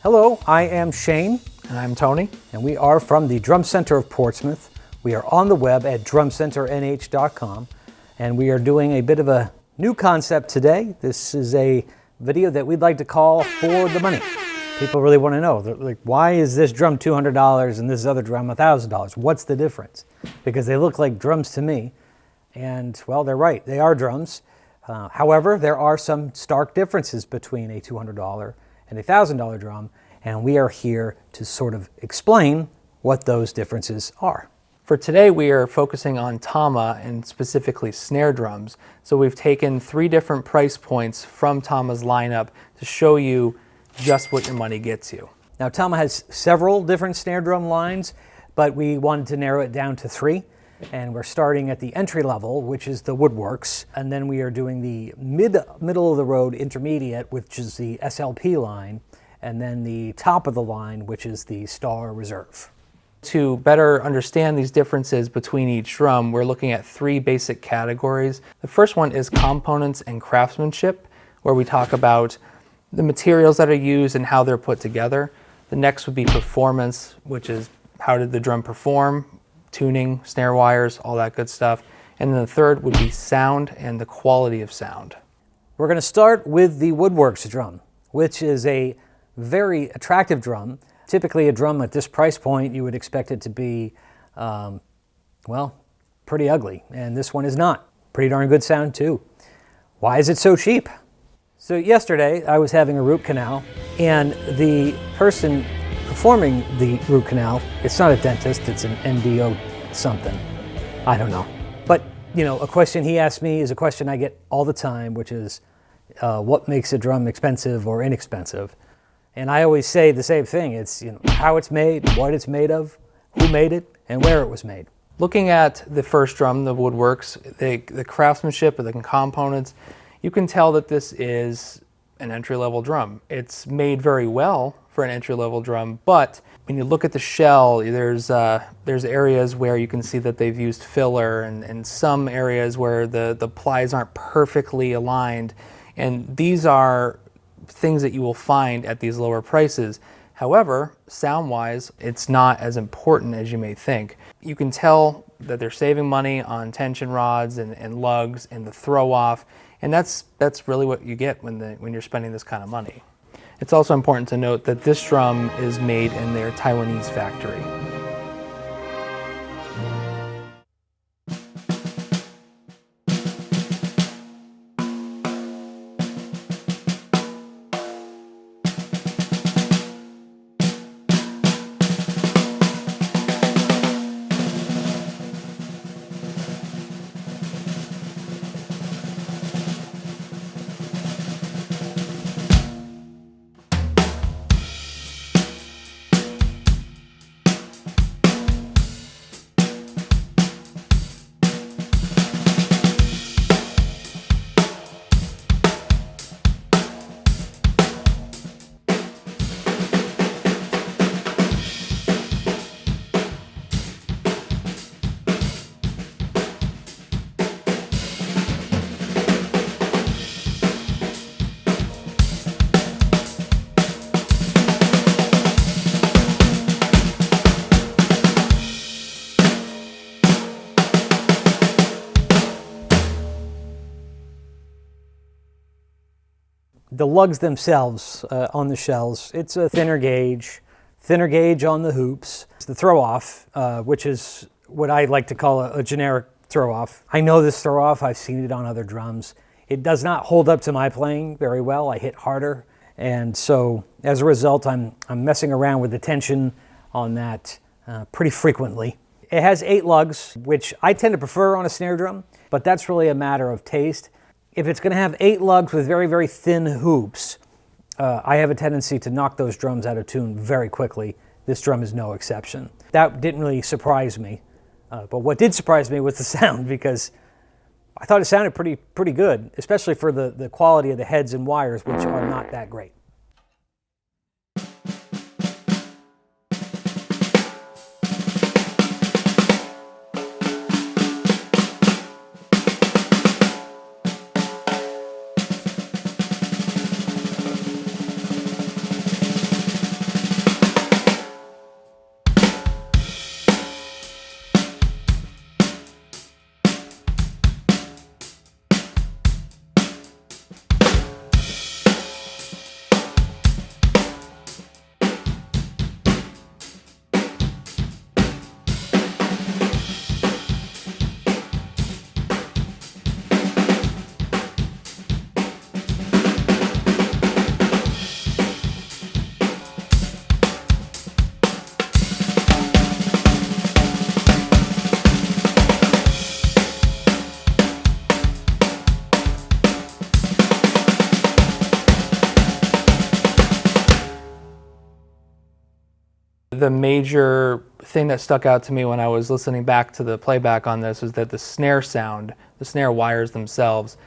Hello, I am Shane. And I'm Tony. And we are from the Drum Center of Portsmouth. We are on the web at drumcenternh.com. And we are doing a bit of a new concept today. This is a video that we'd like to call For the Money. People really want to know, like, why is this drum $200 and this other drum $1,000? What's the difference? Because they look like drums to me. And, well, they're right. They are drums. However, there are some stark differences between a $200 and a $1,000 drum, and we are here to sort of explain what those differences are. For today, we are focusing on Tama and specifically snare drums. So we've taken 3 different price points from Tama's lineup to show you just what your money gets you. Now, Tama has several different snare drum lines, but we wanted to narrow it down to 3. And we're starting at the entry level, which is the Woodworks, and then we are doing the middle of the road intermediate, which is the SLP line, and then the top of the line, which is the Star Reserve. To better understand these differences between each drum, we're looking at 3 basic categories. The first one is components and craftsmanship, where we talk about the materials that are used and how they're put together. The next would be performance, which is how did the drum perform, tuning, snare wires, all that good stuff. And then the third would be sound and the quality of sound. We're going to start with the Woodworks drum, which is a very attractive drum. Typically a drum at this price point, you would expect it to be, well, pretty ugly. And this one is not. Pretty darn good sound too. Why is it so cheap? So yesterday I was having a root canal, and the person performing the root canal, it's not a dentist, it's an NDO something. I don't know. But, you know, a question he asked me is a question I get all the time, which is, what makes a drum expensive or inexpensive? And I always say the same thing. It's, you know, how it's made, what it's made of, who made it, and where it was made. Looking at the first drum, the Woodworks, the craftsmanship of the components, you can tell that this is an entry-level drum. It's made very well for an entry-level drum, but when you look at the shell, there's areas where you can see that they've used filler, and some areas where the plies aren't perfectly aligned, and these are things that you will find at these lower prices. However, sound-wise, it's not as important as you may think. You can tell that they're saving money on tension rods and lugs and the throw-off, and that's really what you get when you're spending this kind of money. It's also important to note that this drum is made in their Taiwanese factory. The lugs themselves on the shells, it's a thinner gauge on the hoops. It's the throw-off, which is what I like to call a generic throw-off. I know this throw-off, I've seen it on other drums. It does not hold up to my playing very well. I hit harder, and so as a result, I'm messing around with the tension on that pretty frequently. It has 8 lugs, which I tend to prefer on a snare drum, but that's really a matter of taste. If it's going to have 8 lugs with very, very thin hoops, I have a tendency to knock those drums out of tune very quickly. This drum is no exception. That didn't really surprise me, but what did surprise me was the sound, because I thought it sounded pretty good, especially for the quality of the heads and wires, which are not that great. The major thing that stuck out to me when I was listening back to the playback on this was that the snare sound, the snare wires themselves,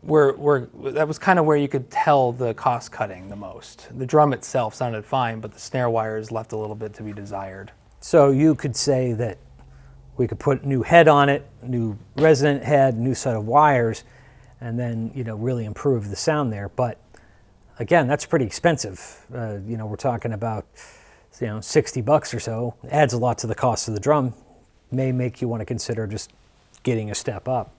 that was kind of where you could tell the cost cutting the most. The drum itself sounded fine, but the snare wires left a little bit to be desired. So you could say that we could put new head on it, new resonant head, new set of wires, and then, you know, really improve the sound there. But again, that's pretty expensive. You know, we're talking about, you know, $60 or so. It adds a lot to the cost of the drum. May make you want to consider just getting a step up.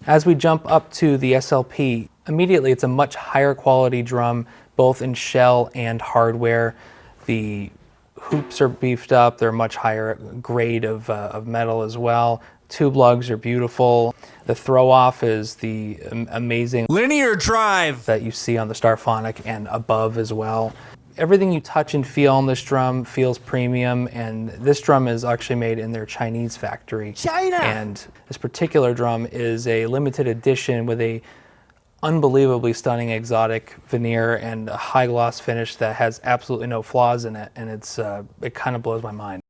As we jump up to the SLP, immediately it's a much higher quality drum, both in shell and hardware. The hoops are beefed up, they're much higher grade of metal as well. Tube lugs are beautiful. The throw off is the amazing linear drive that you see on the Starphonic and above as well. Everything you touch and feel on this drum feels premium, and this drum is actually made in their Chinese factory. China! And this particular drum is a limited edition with a unbelievably stunning exotic veneer and a high gloss finish that has absolutely no flaws in it, and it kind of blows my mind.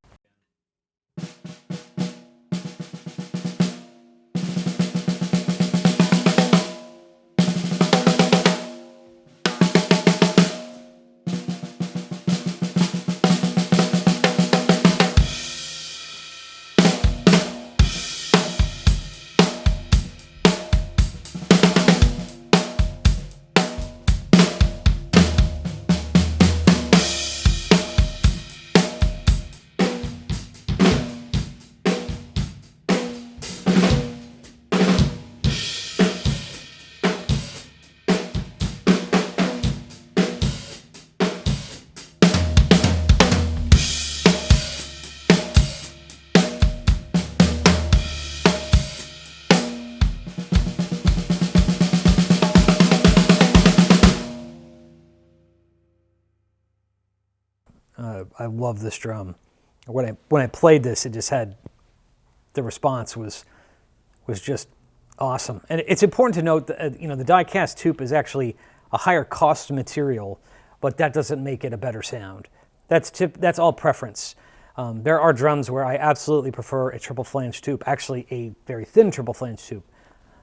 I love this drum. When I played this, it just had, the response was just awesome. And it's important to note that you know, the die-cast tube is actually a higher cost material, but that doesn't make it a better sound. That's all preference. There are drums where I absolutely prefer a triple flange tube, actually a very thin triple flange tube.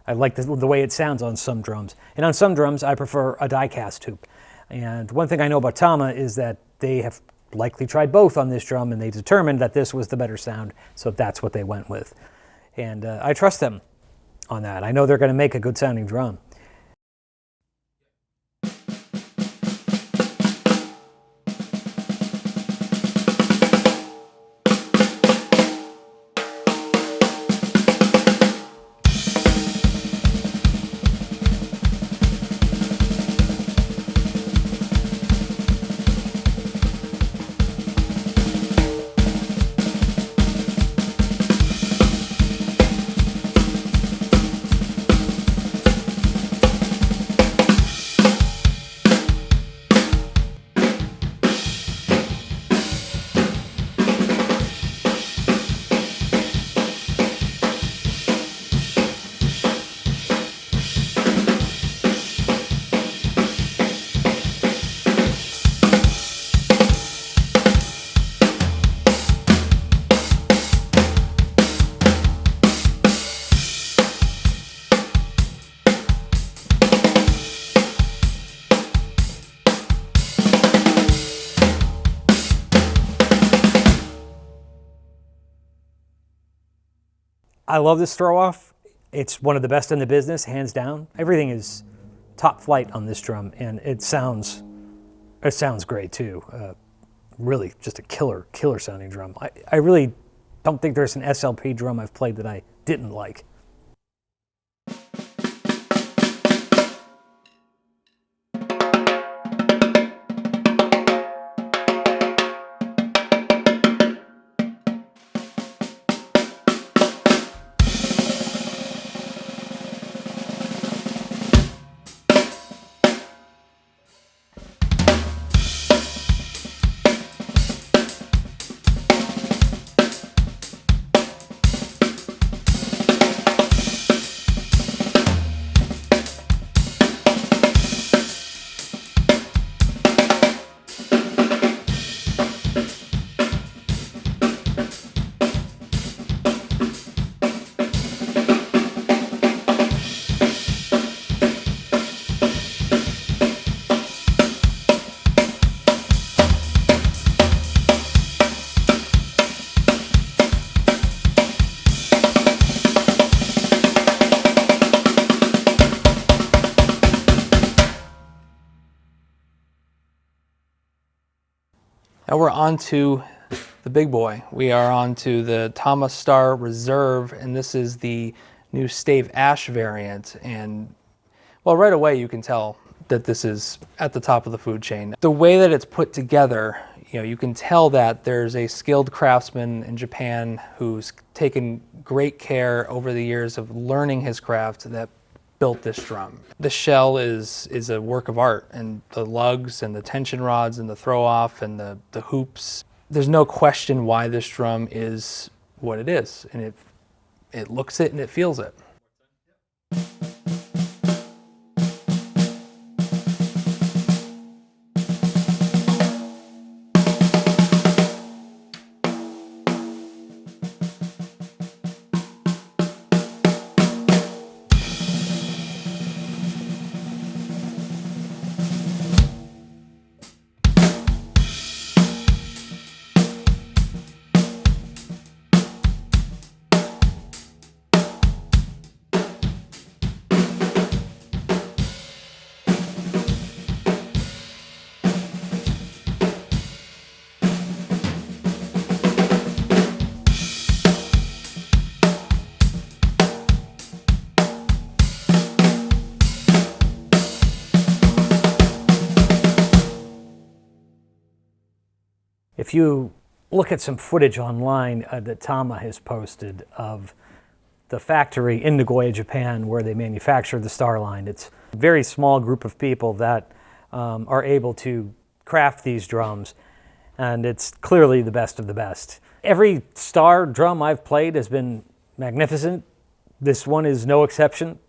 I like the way it sounds on some drums. And on some drums, I prefer a die-cast tube. And one thing I know about Tama is that they have likely tried both on this drum, and they determined that this was the better sound, so that's what they went with. And I trust them on that. I know they're going to make a good sounding drum. I love this throw-off. It's one of the best in the business, hands down. Everything is top flight on this drum, and it sounds great too. Really, just a killer sounding drum. I really don't think there's an SLP drum I've played that I didn't like. Now we're on to the big boy. We are on to the Tama Star Reserve, and this is the new Stave Ash variant. And well, right away you can tell that this is at the top of the food chain. The way that it's put together, you can tell that there's a skilled craftsman in Japan who's taken great care over the years of learning his craft that built this drum. The shell is a work of art, and the lugs and the tension rods and the throw off and the hoops. There's no question why this drum is what it is, and it looks it and it feels it. If you look at some footage online that Tama has posted of the factory in Nagoya, Japan, where they manufacture the Starline, it's a very small group of people that are able to craft these drums, and it's clearly the best of the best. Every Star drum I've played has been magnificent. This one is no exception.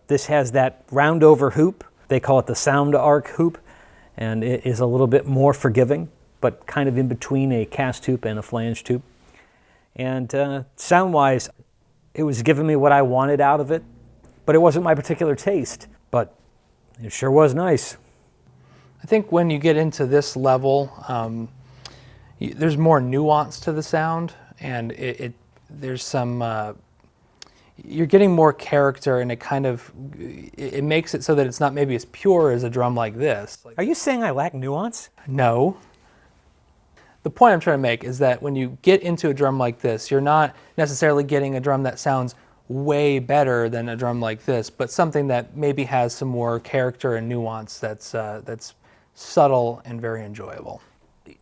This has that round over hoop. They call it the sound arc hoop, and it is a little bit more forgiving, but kind of in between a cast hoop and a flanged hoop. And sound-wise, it was giving me what I wanted out of it, but it wasn't my particular taste, but it sure was nice. I think when you get into this level, there's more nuance to the sound, and there's some, you're getting more character, and it makes it so that it's not maybe as pure as a drum like this. Are you saying I lack nuance? No. The point I'm trying to make is that when you get into a drum like this, you're not necessarily getting a drum that sounds way better than a drum like this, but something that maybe has some more character and nuance that's subtle and very enjoyable.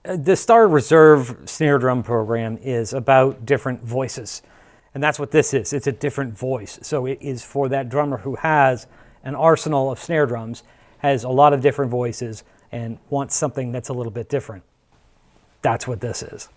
The Star Reserve snare drum program is about different voices, and that's what this is. It's a different voice. So it is for that drummer who has an arsenal of snare drums, has a lot of different voices, and wants something that's a little bit different. That's what this is.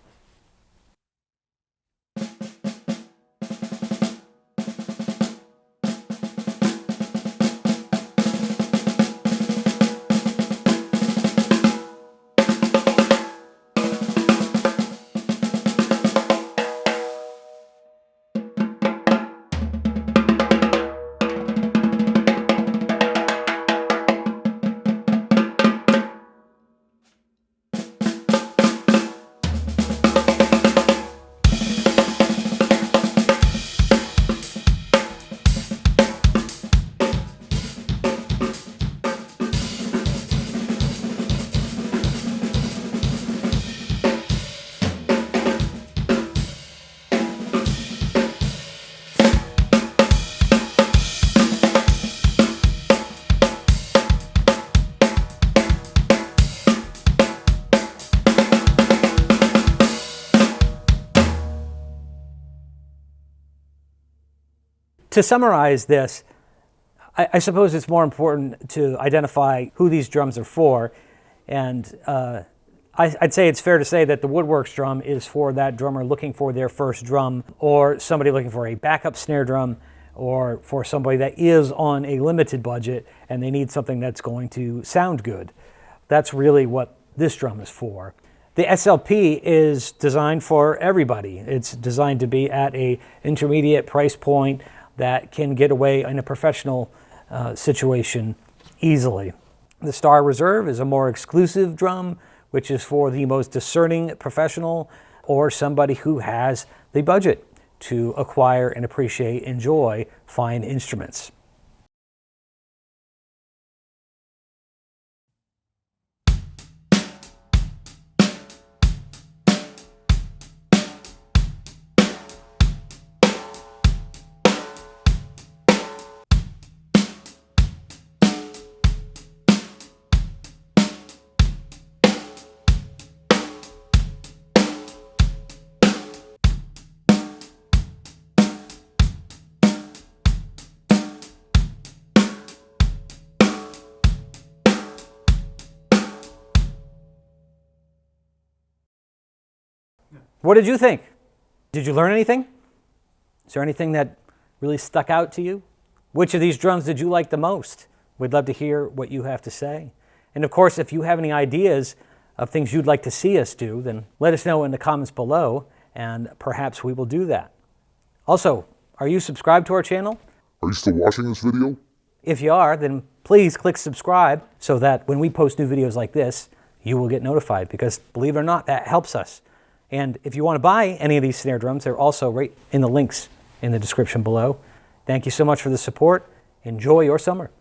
To summarize this, I suppose it's more important to identify who these drums are for, and I'd say it's fair to say that the Woodworks drum is for that drummer looking for their first drum, or somebody looking for a backup snare drum, or for somebody that is on a limited budget and they need something that's going to sound good. That's really what this drum is for. The SLP is designed for everybody. It's designed to be at an intermediate price point that can get away in a professional situation easily. The Star Reserve is a more exclusive drum, which is for the most discerning professional or somebody who has the budget to acquire and appreciate, enjoy fine instruments. What did you think? Did you learn anything? Is there anything that really stuck out to you? Which of these drums did you like the most? We'd love to hear what you have to say. And of course, if you have any ideas of things you'd like to see us do, then let us know in the comments below, and perhaps we will do that. Also, are you subscribed to our channel? Are you still watching this video? If you are, then please click subscribe so that when we post new videos like this, you will get notified, because believe it or not, that helps us. And if you want to buy any of these snare drums, they're also right in the links in the description below. Thank you so much for the support. Enjoy your summer.